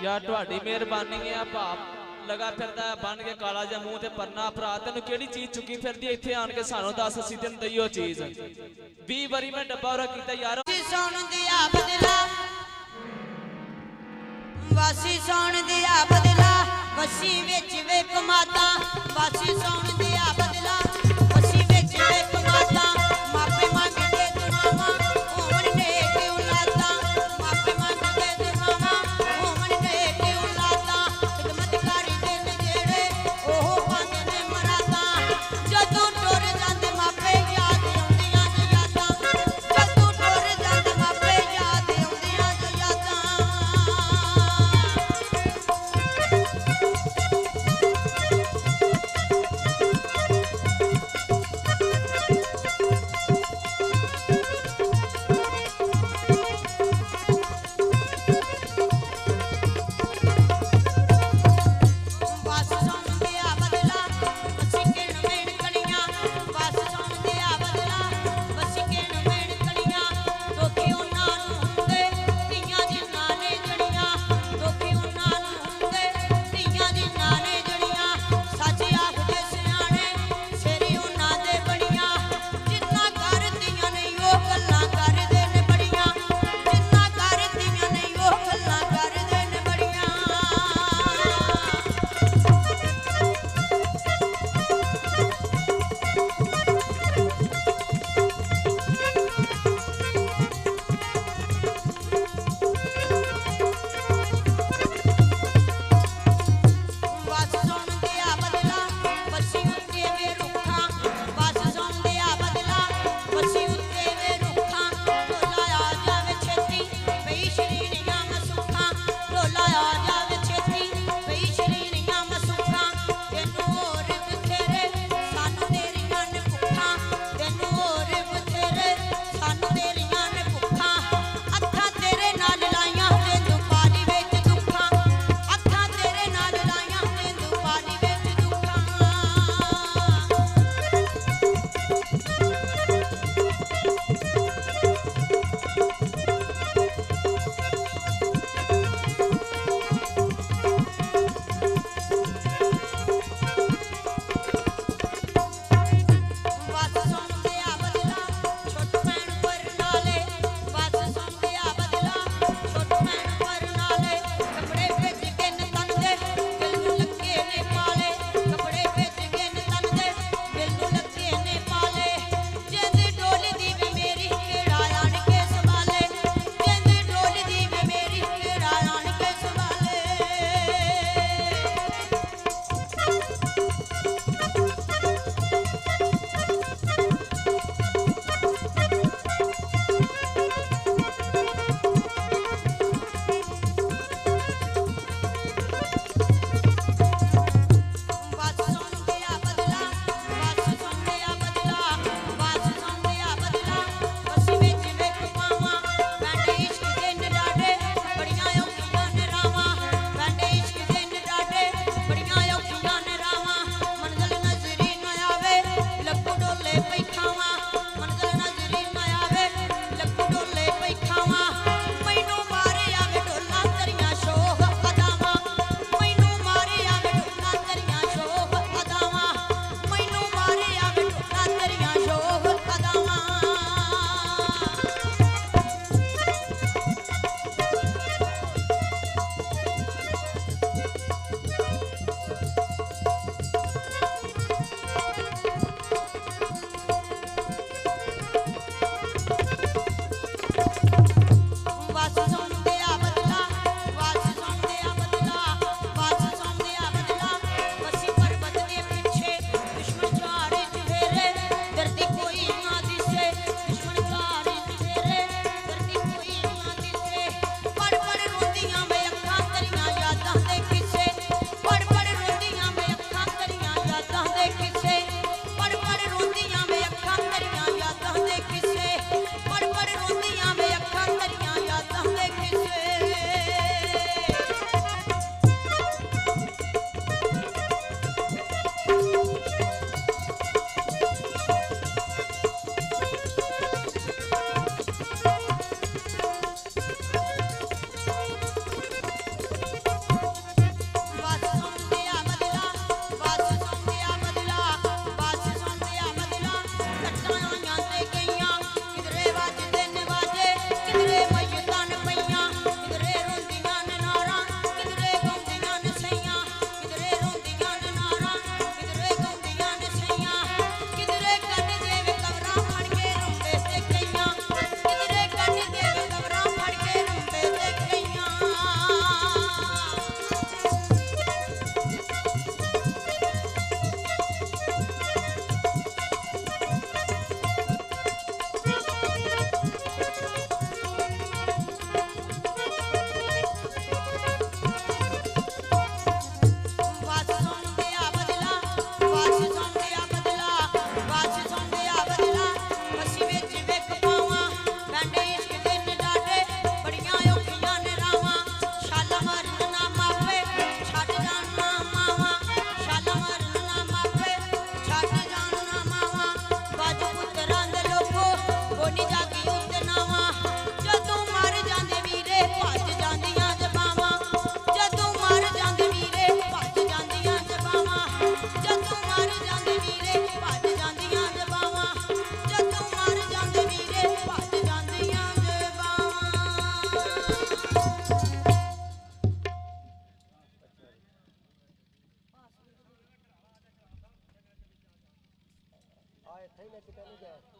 यार तुहाडी मेहरबानी है भाप लगा फिरदा बन के काला जा मूँह ते परना भरा तेन केड़ी चीज चुकी फिरदी इत्थे आन के सानू दस असी तेन दईओ चीज 20 बारी मैं डब्बा और कीता यार सौन दिया बदला वासी सौन दिया बदला वसी विच वे कमाता वासी सौन दिया बदला वसी विच वे कमाता मापे मंगदे दुआवां होवन नेक औलादा मापे मंगदे दुआवां होवन नेक औलादा खिदमतकारी दिन जेड़े ओह पांदे ने मरादा जदों टुर जांदे मापे याद आउंदियां ने यादां जदों टुर जांदे मापे याद आउंदियां ने यादां ਕੋਨੀ ਜਾਗੀ ਉੱਤੇ ਨਾਵਾਂ ਜਦੋਂ ਮਰ ਜਾਂਦੇ ਵੀਰੇ ਭੱਜ ਜਾਂਦੀਆਂ ਜਬਾਵਾਂ ਜਦੋਂ ਮਰ ਜਾਂਦੇ ਵੀਰੇ ਭੱਜ ਜਾਂਦੀਆਂ ਜਬਾਵਾਂ ਜਦੋਂ ਮਰ ਜਾਂਦੇ ਵੀਰੇ ਭੱਜ ਜਾਂਦੀਆਂ ਜਬਾਵਾਂ ਜਦੋਂ ਮਰ ਜਾਂਦੇ ਵੀਰੇ ਭੱਜ ਜਾਂਦੀਆਂ ਜਬਾਵਾਂ ਆ ਇੱਥੇ ਹੀ ਲੈ ਕੇ ਤੈਨੂੰ ਗਿਆ